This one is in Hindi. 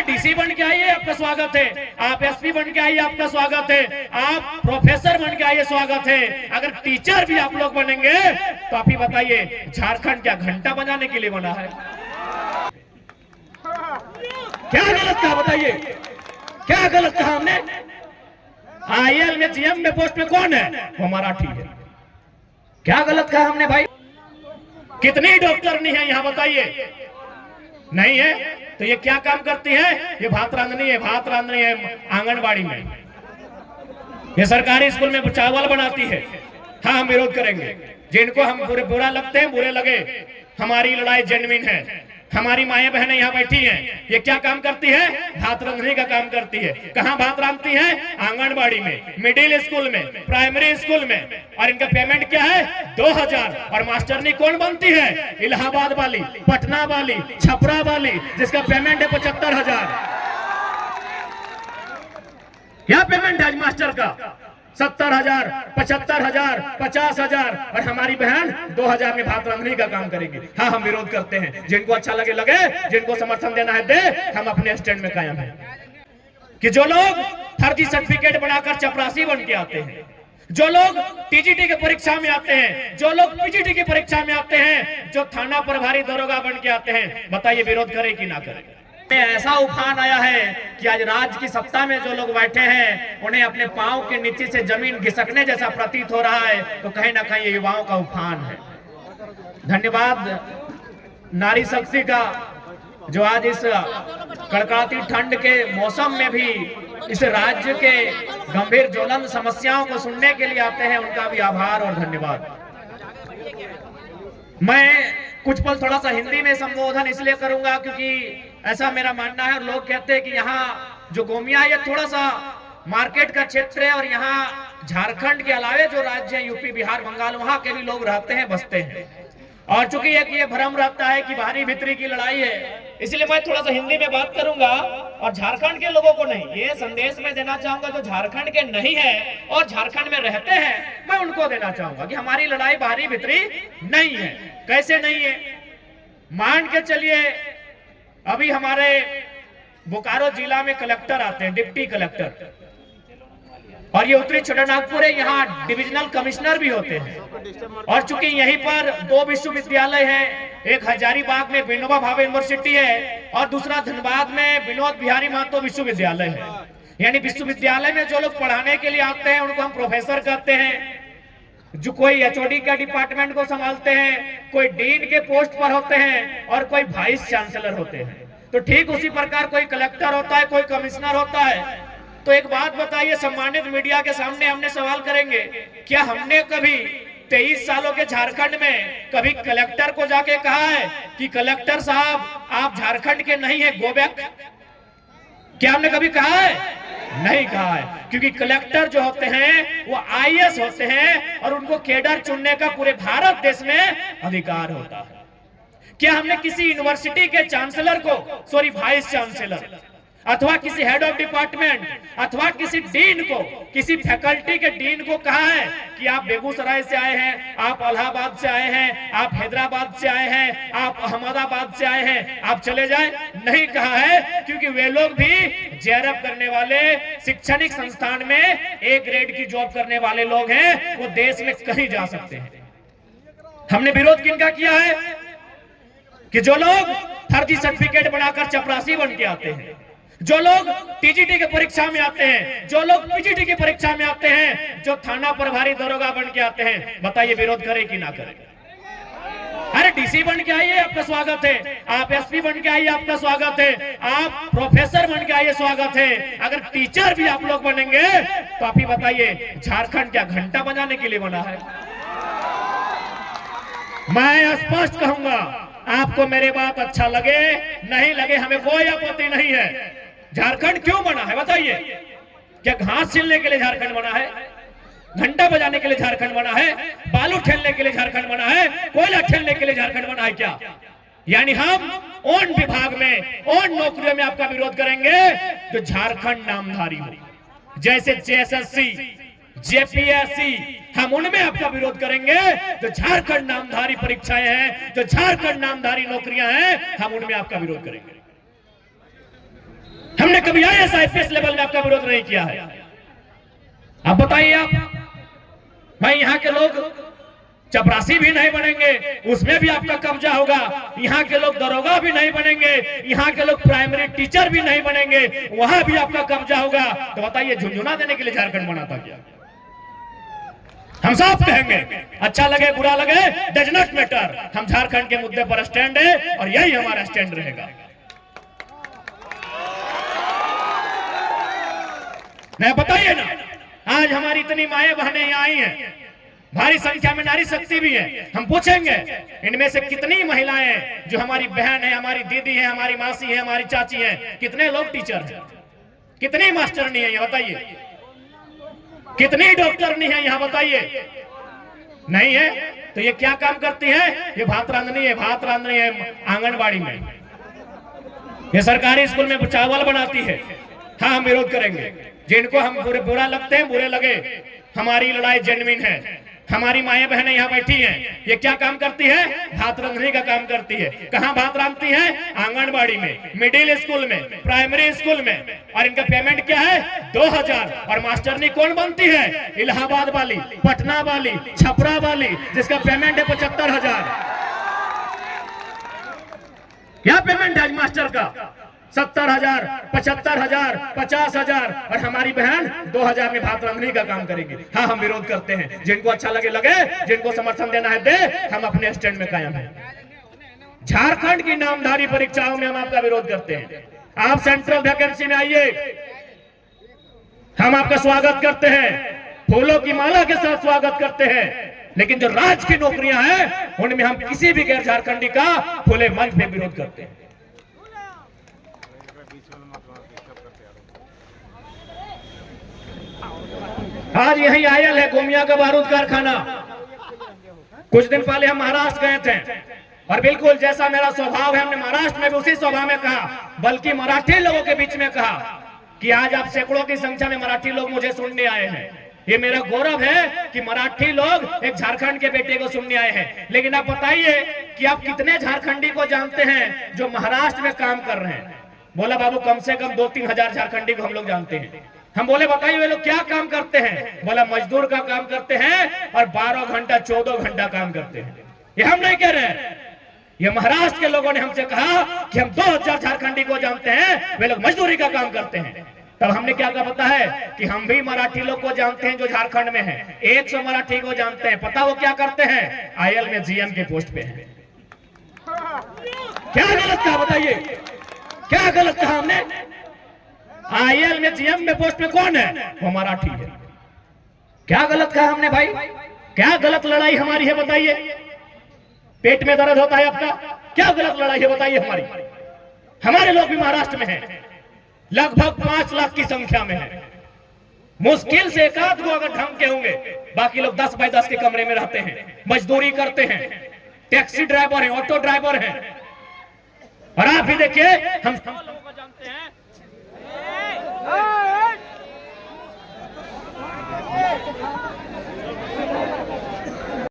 डीसी बन के आइए, आपका स्वागत है। आप एसपी बन के आइए, आपका स्वागत है। आप प्रोफेसर बन के आइए, स्वागत है। अगर टीचर भी आप लोग बनेंगे तो आप ही बताइए, झारखंड क्या घंटा बजाने के लिए बना है? क्या गलत कहा बताइए, क्या गलत कहा हमने? आईएल में जीएम में पोस्ट में कौन है? वो मराठी है। क्या गलत कहा हमने भाई? कितनी डॉक्टर नहीं है यहाँ बताइए? नहीं है तो ये क्या काम करती है? ये भात रांधनी है, भात रांधनी है आंगनबाड़ी में। ये सरकारी स्कूल में चावल बनाती है। हाँ, हम विरोध करेंगे। जिनको हम बुरा लगते हैं, बुरे लगे। हमारी लड़ाई जेन्युइन है। हमारी माएं बहनें यहाँ बैठी हैं। ये क्या काम करती है? भात रांधने का काम करती है। कहाँ भात रांधती है? आंगनबाड़ी में, मिडिल स्कूल में, प्राइमरी स्कूल में। और इनका पेमेंट क्या है? 2000। और मास्टरनी कौन बनती है? इलाहाबाद वाली, पटना वाली, छपरा वाली, जिसका पेमेंट है 75,000। क्या पेमेंट है आज मास्टर का? 70,000, 75,000, 50,000। और हमारी बहन 2000 में भात रांधने का काम करेगी। हाँ, हम विरोध करते हैं। जिनको अच्छा लगे लगे, जिनको समर्थन देना है दे। हम अपने स्टैंड में कायम हैं कि जो लोग फर्जी सर्टिफिकेट बनाकर चपरासी बन के आते हैं, जो लोग टीजीटी की परीक्षा में आते हैं, जो लोग पीजीटी की परीक्षा में आते हैं, जो थाना प्रभारी दरोगा बन के आते हैं, बताइए विरोध करें कि ना करें? ऐसा उफान आया है कि आज राज्य की सत्ता में जो लोग बैठे हैं, उन्हें अपने पांव के नीचे से जमीन घिसकने जैसा प्रतीत हो रहा है। तो कहीं ना कहीं ये युवाओं का उफान है। धन्यवाद नारी शक्ति का, जो आज इस कड़कड़ाती ठंड के मौसम में भी इस राज्य के गंभीर ज्वलंत समस्याओं को सुनने के लिए आते हैं। उनका भी आभार और धन्यवाद। मैं कुछ पल थोड़ा सा हिंदी में संबोधन इसलिए करूंगा क्योंकि ऐसा मेरा मानना है। और लोग कहते हैं कि यहाँ जो गोमिया है, ये थोड़ा सा मार्केट का क्षेत्र है और यहाँ झारखंड के अलावे जो राज्य है, यूपी, बिहार, बंगाल, वहां के भी लोग रहते हैं, बसते हैं। और चूंकि ये भ्रम रहता है कि बाहरी भीतरी की लड़ाई है, इसलिए मैं थोड़ा सा हिंदी में बात करूंगा। और झारखंड के लोगों को नहीं, ये संदेश मैं देना चाहूंगा जो झारखंड के नहीं है और झारखंड में रहते हैं, मैं उनको देना चाहूंगा कि हमारी लड़ाई बाहरी भीतरी नहीं है। कैसे नहीं है? मान के चलिए, अभी हमारे बोकारो जिला में कलेक्टर आते हैं, डिप्टी कलेक्टर, और ये उत्तरी छोटानागपुर है, यहाँ डिविजनल कमिश्नर भी होते हैं। और चूंकि यहीं पर 2 विश्वविद्यालय हैं, एक हजारीबाग में विनोबा भावे यूनिवर्सिटी है और दूसरा धनबाद में विनोद बिहारी महतो विश्वविद्यालय है। यानी विश्वविद्यालय में जो लोग पढ़ाने के लिए आते हैं उनको हम प्रोफेसर कहते हैं। जो कोई एचओडी का डिपार्टमेंट को संभालते हैं, कोई डीन के पोस्ट पर होते हैं और कोई वाइस चांसलर होते हैं। तो ठीक उसी प्रकार कोई कलेक्टर होता है, कोई कमिश्नर होता है। तो एक बात बताइए, सम्मानित मीडिया के सामने हमने सवाल करेंगे, क्या हमने कभी 23 सालों के झारखंड में कभी कलेक्टर को जाके कहा है कि कलेक्टर साहब आप झारखंड के नहीं है, गो बैक? क्या हमने कभी कहा है? नहीं कहा है। क्योंकि कलेक्टर जो होते हैं वो आईएएस होते हैं और उनको कैडर चुनने का पूरे भारत देश में अधिकार होता है। क्या हमने किसी यूनिवर्सिटी के चांसलर को, सॉरी वाइस चांसलर, अथवा किसी हेड ऑफ डिपार्टमेंट अथवा किसी डीन को, किसी फैकल्टी के डीन को कहा है कि आप बेगूसराय से आए हैं, आप इलाहाबाद से आए हैं, आप हैदराबाद से आए हैं, आप अहमदाबाद से आए हैं, आप चले जाएं? नहीं कहा है। क्योंकि वे लोग भी जेआरएफ करने वाले, शैक्षणिक संस्थान में A ग्रेड की जॉब करने वाले लोग हैं, वो देश में कहीं जा सकते हैं। हमने विरोध किनका किया है? कि जो लोग फर्जी सर्टिफिकेट बनाकर चपरासी बन के आते हैं, जो लोग टीजीटी की परीक्षा में आते हैं, जो लोग पीजीटी की परीक्षा में आते हैं, जो थाना प्रभारी दरोगा बन के आते हैं, बताइए विरोध करें कि ना करें? अरे डीसी बन के आइए, आपका स्वागत है। आप एसपी बन के आइए, आपका स्वागत है। आप प्रोफेसर बन के आइए, स्वागत है। अगर टीचर भी आप लोग बनेंगे तो आप ही बताइए, झारखंड क्या घंटा बजाने के लिए बना है? मैं स्पष्ट कहूंगा, आपको मेरी बात अच्छा लगे नहीं लगे, हमें कोई आपत्ति नहीं है। झारखंड क्यों बना है बताइए? क्या घास छीलने के लिए झारखंड बना है? घंटा बजाने के लिए झारखंड बना है? बालू ठेलने के लिए झारखंड बना है? कोयला ठेलने के लिए झारखंड बना है क्या? यानी हम उन विभाग में, उन नौकरियों में आपका विरोध करेंगे जो झारखंड नामधारी हो, जैसे जेएसएससी, जेपीएससी, हम उनमें आपका विरोध करेंगे। जो झारखंड नामधारी परीक्षाएं हैं, जो झारखंड नामधारी नौकरियां हैं, हम उनमें आपका विरोध करेंगे। हमने कभी IAS IPS लेवल में आपका विरोध नहीं किया है। आप बताइए, आप भाई यहाँ के लोग चपरासी भी नहीं बनेंगे, उसमें भी आपका कब्जा होगा। यहाँ के लोग दरोगा भी नहीं बनेंगे, यहाँ के लोग प्राइमरी टीचर भी नहीं बनेंगे, वहां भी आपका कब्जा होगा। तो बताइए, झुंझुना देने के लिए झारखंड बना था क्या? हम साफ कहेंगे, अच्छा लगे बुरा लगे, डज नॉट मैटर, हम झारखंड के मुद्दे पर स्टैंड है और यही हमारा स्टैंड रहेगा। नहीं बताइए ना, आज हमारी इतनी माएं बहनें यहाँ आई हैं, भारी संख्या में नारी शक्ति भी है। हम पूछेंगे इनमें से कितनी महिलाएं जो हमारी बहन है, हमारी दीदी है, हमारी मासी है, हमारी चाची है, कितने लोग टीचर हैं, कितनी मास्टरनी है यहाँ बताइए, कितनी डॉक्टरनी है यहाँ बताइए? नहीं है तो ये क्या काम करती है? ये भात रांधनी है, भात रांधनी है आंगनबाड़ी में, ये सरकारी स्कूल में चावल बनाती है। हाँ, हम विरोध करेंगे। जिनको हम बुरा लगते हैं, बुरे लगे, हमारी लड़ाई जेन्युइन है। हमारी माएं बहनें यहाँ बैठी हैं, ये क्या काम करती है? भात रांधने का काम करती है। कहाँ भात रांधती है? आंगनबाड़ी में, मिडिल स्कूल में, प्राइमरी स्कूल में। और इनका पेमेंट क्या है? 2000। और मास्टरनी कौन बनती है? इलाहाबाद वाली, पटना वाली, छपरा वाली, जिसका पेमेंट है 75,000। क्या पेमेंट है आज मास्टर का? 70,000, 75,000, 50,000। और हमारी बहन 2000 में भात रांधने का काम करेगी। हाँ, हम विरोध करते हैं। जिनको अच्छा लगे लगे, जिनको समर्थन देना है दे, हम अपने स्टैंड में कायम हैं। झारखंड की नामधारी परीक्षाओं में हम आपका विरोध करते हैं। आप सेंट्रल वैकेंसी में आइए, हम आपका स्वागत करते हैं, फूलों की माला के साथ स्वागत करते हैं। लेकिन जो राज्य की नौकरियां हैं, उनमें हम किसी भी गैर झारखंडी का खुले मंच में विरोध करते हैं। आज यही आयल है गोमिया का बारूद कारखाना। कुछ दिन पहले हम महाराष्ट्र गए थे और बिल्कुल जैसा मेरा स्वभाव है, हमने महाराष्ट्र में भी उसी स्वभाव में कहा, बल्कि मराठी लोगों के बीच में कहा कि आज आप सैकड़ों की संख्या में मराठी लोग मुझे सुनने आए हैं। ये मेरा गौरव है कि मराठी लोग एक झारखंड के बेटे को सुनने आए हैं। लेकिन आप बताइए कि आप कितने झारखंडी को जानते हैं जो महाराष्ट्र में काम कर रहे हैं? बोला बाबू कम से कम 2-3 हजार झारखंडी को हम लोग जानते हैं। हम बोले बताइए वे लोग क्या काम करते हैं? बोला मजदूर का काम करते हैं और 12 घंटा 14 घंटा काम करते हैं। ये हम नहीं कह रहे हैं, ये महाराष्ट्र के लोगों ने हमसे कहा कि हम 2000 झारखंडी को जानते हैं, वे लोग मजदूरी का काम करते हैं। तब हमने क्या कहा पता है कि हम भी मराठी लोग को जानते हैं जो झारखंड में है, 100 मराठी को जानते हैं। पता वो क्या करते हैं? IL में GM के पोस्ट पे है। क्या गलत कहा बताइए? क्या गलत कहा हमने? IL में GM में पोस्ट में कौन है? वो मराठी है। क्या गलत कहा हमने भाई? क्या गलत लड़ाई हमारी है बताइए? पेट में दर्द होता है आपका, क्या गलत लड़ाई है बताइए हमारी? हमारे लोग भी महाराष्ट्र में हैं, लगभग 5 लाख की संख्या में है। मुश्किल से एक आध को अगर ढंग के होंगे, बाकी लोग 10 बाय 10 के कमरे में रहते हैं, मजदूरी करते हैं, टैक्सी ड्राइवर हैं, ऑटो ड्राइवर हैं। और आप ही देखिए हम